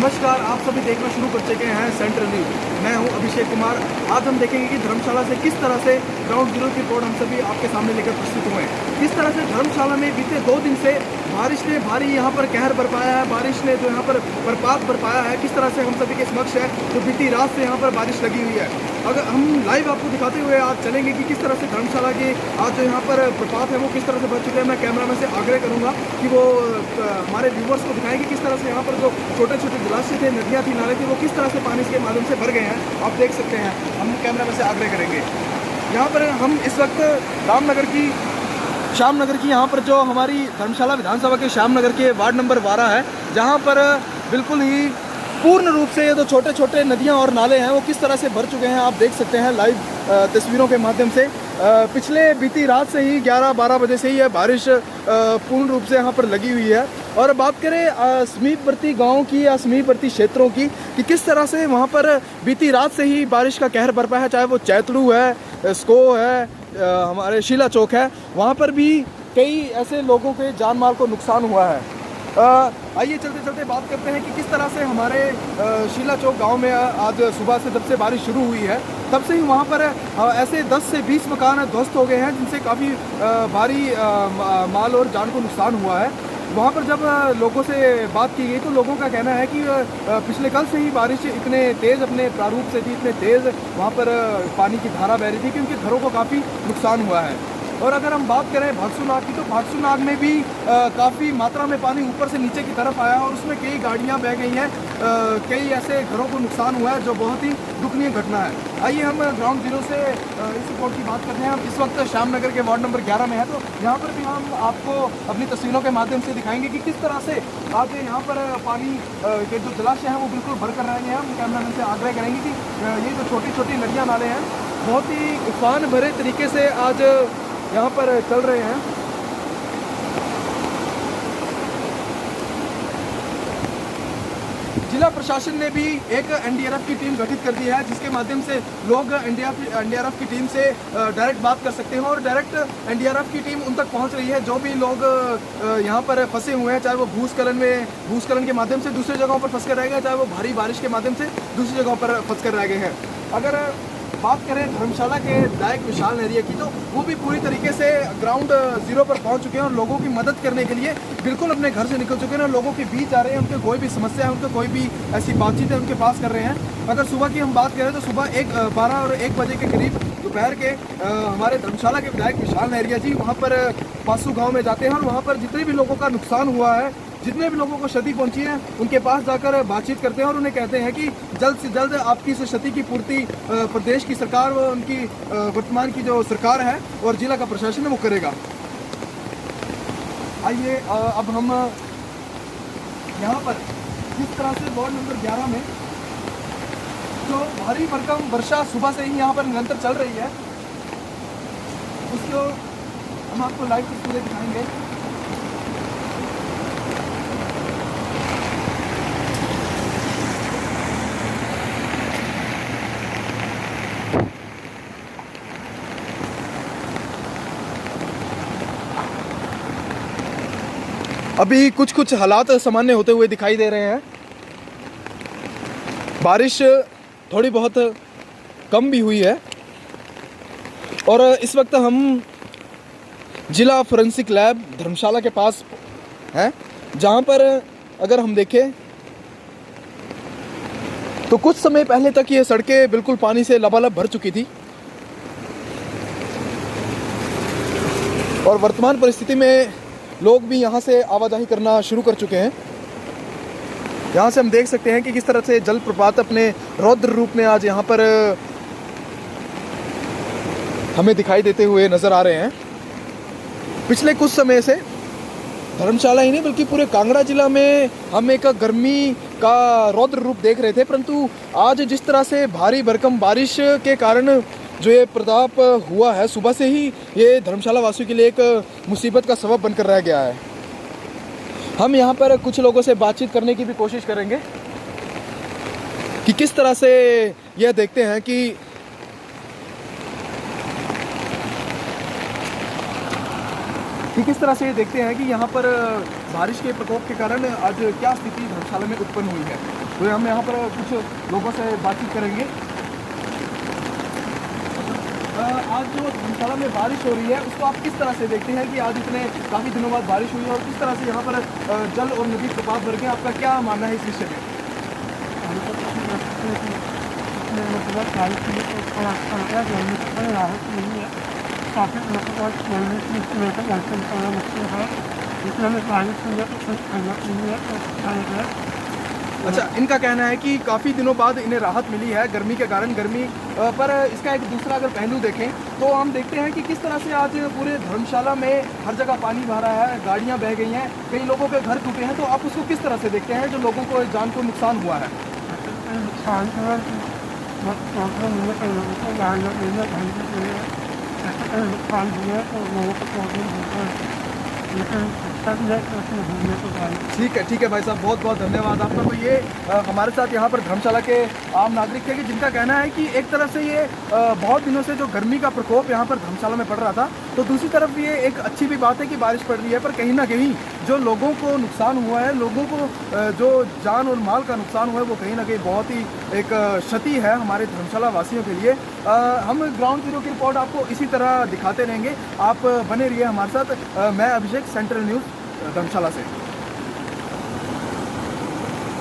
नमस्कार, आप सभी देखना शुरू कर चुके हैं सेंट्रल न्यूज। मैं हूं अभिषेक कुमार। आज हम देखेंगे कि धर्मशाला से किस तरह से ग्राउंड जीरो की रिपोर्ट हम सभी आपके सामने लेकर प्रस्तुत हुए हैं। किस तरह से धर्मशाला में बीते 2 दिन से बारिश ने भारी यहाँ पर कहर बरपाया है, बारिश ने जो यहाँ पर बरपात बरपाया है, किस तरह से हम सभी के समक्ष है जो बीती रात से यहाँ पर बारिश लगी हुई है। अगर हम लाइव आपको दिखाते हुए आज चलेंगे कि किस तरह से धर्मशाला के आज जो यहाँ पर बरपात है वो किस तरह से बढ़ चुके हैं। मैं कैमरा में से आग्रह करूँगा कि वो हमारे व्यूवर्स को दिखाएं कि किस तरह से यहाँ पर जो छोटे छोटे जलाशय थे, नदियाँ थी, नाले थे, वो किस तरह से पानी के माध्यम से भर गए हैं। आप देख सकते हैं, हम कैमरा में से आग्रह करेंगे। यहाँ पर हम इस वक्त श्यामनगर की यहाँ पर जो हमारी धर्मशाला विधानसभा के श्यामनगर के वार्ड नंबर 12 है, जहाँ पर बिल्कुल ही पूर्ण रूप से ये जो छोटे छोटे नदियाँ और नाले हैं वो किस तरह से भर चुके हैं। आप देख सकते हैं लाइव तस्वीरों के माध्यम से। पिछले बीती रात से ही 11-12 बजे से ही यह बारिश पूर्ण रूप से यहाँ पर लगी हुई है। और बात करें समीपवर्ती गाँव की या समीपवर्ती क्षेत्रों की कि किस तरह से वहाँ पर बीती रात से ही बारिश का कहर बरपा है, चाहे वो चैतड़ू है, स्को है, हमारे शीला चौक है, वहाँ पर भी कई ऐसे लोगों के जान माल को नुकसान हुआ है। आइए चलते चलते बात करते हैं कि किस तरह से हमारे शीला चौक गांव में आज सुबह से जब से बारिश शुरू हुई है तब से ही वहां पर ऐसे 10 से 20 मकान ध्वस्त हो गए हैं, जिनसे काफ़ी भारी माल और जान को नुकसान हुआ है। वहाँ पर जब लोगों से बात की गई तो लोगों का कहना है कि पिछले कल से ही बारिश इतने तेज़ अपने प्रारूप से थी, इतने तेज़ वहाँ पर पानी की धारा बह रही थी कि उनके घरों को काफ़ी नुकसान हुआ है। और अगर हम बात करें भागसूनाग की तो भागसूनाग में भी काफ़ी मात्रा में पानी ऊपर से नीचे की तरफ आया और उसमें कई गाड़ियां बह गई हैं, कई ऐसे घरों को नुकसान हुआ है जो बहुत ही दुखनीय घटना है। आइए हम ग्राउंड जीरो से इस रिपोर्ट की बात करते हैं। हम इस वक्त श्यामनगर के वार्ड नंबर 11 में है, तो यहाँ पर भी हम आपको अपनी तस्वीरों के माध्यम से दिखाएंगे कि किस तरह से आज यहाँ पर पानी के जो जलाशय हैं वो बिल्कुल भर कर रहे हैं। हम कैमरामैन से आग्रह करेंगे कि ये जो छोटी छोटी नदियाँ नाले हैं बहुत ही उफान भरे तरीके से आज यहाँ पर चल रहे हैं। जिला प्रशासन ने भी एक एनडीआरएफ की टीम गठित कर दी है, जिसके माध्यम से लोग एनडीआरएफ की टीम से डायरेक्ट बात कर सकते हैं और डायरेक्ट एनडीआरएफ की टीम उन तक पहुंच रही है जो भी लोग यहाँ पर फंसे हुए हैं, चाहे वो भूस्खलन के माध्यम से दूसरी जगहों पर फंस कर रह गए, चाहे वो भारी बारिश के माध्यम से दूसरी जगहों पर फंस कर रह गए हैं। अगर बात करें धर्मशाला के विधायक विशाल नेहरिया की तो वो भी पूरी तरीके से ग्राउंड जीरो पर पहुंच चुके हैं और लोगों की मदद करने के लिए बिल्कुल अपने घर से निकल चुके हैं और लोगों के बीच आ रहे हैं। उनके कोई भी समस्या है, उनके कोई भी ऐसी बातचीत है उनके पास कर रहे हैं। अगर सुबह की हम बात करें तो सुबह 12 और 1 बजे के करीब दोपहर के हमारे धर्मशाला के विधायक विशाल नेहरिया जी वहाँ पर पासू गाँव में जाते हैं और वहाँ पर जितने भी लोगों का नुकसान हुआ है, जितने भी लोगों को क्षति पहुंची है, उनके पास जाकर बातचीत करते हैं और उन्हें कहते हैं कि जल्द से जल्द आपकी इस क्षति की पूर्ति प्रदेश की सरकार व उनकी वर्तमान की जो सरकार है और जिला का प्रशासन है वो करेगा। आइए अब हम यहाँ पर जिस तरह से वार्ड नंबर 11 में जो भारी भरकम वर्षा सुबह से ही यहाँ पर निरंतर चल रही है उसको हम आपको लाइव तस्वीरें दिखाएंगे। अभी कुछ हालात सामान्य होते हुए दिखाई दे रहे हैं। बारिश थोड़ी बहुत कम भी हुई है और इस वक्त हम जिला फोरेंसिक लैब धर्मशाला के पास हैं, जहां पर अगर हम देखें तो कुछ समय पहले तक ये सड़कें बिल्कुल पानी से लबालब भर चुकी थी और वर्तमान परिस्थिति में लोग भी यहाँ से आवाजाही करना शुरू कर चुके हैं। यहाँ से हम देख सकते हैं कि किस तरह से जलप्रपात अपने रौद्र रूप में आज यहाँ पर हमें दिखाई देते हुए नजर आ रहे हैं। पिछले कुछ समय से धर्मशाला ही नहीं बल्कि पूरे कांगड़ा जिला में हम एक गर्मी का रौद्र रूप देख रहे थे, परंतु आज जिस तरह से भारी भरकम बारिश के कारण जो ये प्रताप हुआ है, सुबह से ही ये धर्मशाला वासियों के लिए एक मुसीबत का सबब बनकर रह गया है। हम यहाँ पर कुछ लोगों से बातचीत करने की भी कोशिश करेंगे कि किस तरह से यह देखते हैं कि किस तरह से ये देखते हैं कि यहाँ पर बारिश के प्रकोप के कारण आज क्या स्थिति धर्मशाला में उत्पन्न हुई है। तो हम यहाँ पर कुछ लोगों से बातचीत करेंगे। आज जो धर्मशाला में बारिश हो रही है उसको आप किस तरह से देखते हैं कि आज इतने काफ़ी दिनों बाद बारिश हुई है और किस तरह से यहाँ पर जल और नदी प्रपात भर गए, आपका क्या मानना है इस विषय में? मतलब बारिश हुई तो थोड़ा अच्छा लग रहा है, गर्मी से थोड़ी राहत मिली है। काफ़ी मतलब बहुत गर्मी से लेकर घर से निकलना मुश्किल है, जिसमें हमें बारिश हुई है तो कुछ ठंडक मिली है तो अच्छा लग रहा है। अच्छा, इनका कहना है कि काफ़ी दिनों बाद इन्हें राहत मिली है गर्मी के कारण। गर्मी पर इसका एक दूसरा अगर पहलू देखें तो हम देखते हैं कि किस तरह से आज पूरे धर्मशाला में हर जगह पानी भरा है, गाड़ियां बह गई हैं, कई लोगों के घर टूटे हैं। तो आप उसको किस तरह से देखते हैं जो लोगों को जान को नुकसान हुआ है? नुकसान तो है, बहुत प्रॉब्लम हुई है, कई लोगों को गाड़ियाँ गई है, घर भी गए हैं, ऐसा कई नुकसान हुआ है तो लोगों को प्रॉब्लम होता है, लेकिन अच्छा भी है कि उसमें घूमने को जाए। ठीक है भाई साहब, बहुत बहुत धन्यवाद आपका। तो ये हमारे साथ यहाँ पर धर्मशाला के आम नागरिक थे कि जिनका कहना है कि एक तरफ से ये बहुत दिनों से जो गर्मी का प्रकोप यहाँ पर धर्मशाला में पड़ रहा था, तो दूसरी तरफ ये एक अच्छी भी बात है कि बारिश पड़ रही है, पर कहीं ना कहीं जो लोगों को नुकसान हुआ है, लोगों को जो जान और माल का नुकसान हुआ है, वो कहीं ना कहीं बहुत ही एक क्षति है हमारे धर्मशाला वासियों के लिए। हम ग्राउंड जीरो की रिपोर्ट आपको इसी तरह दिखाते रहेंगे, आप बने रहिए हमारे साथ। मैं अभिषेक, सेंट्रल न्यूज़ धर्मशाला से।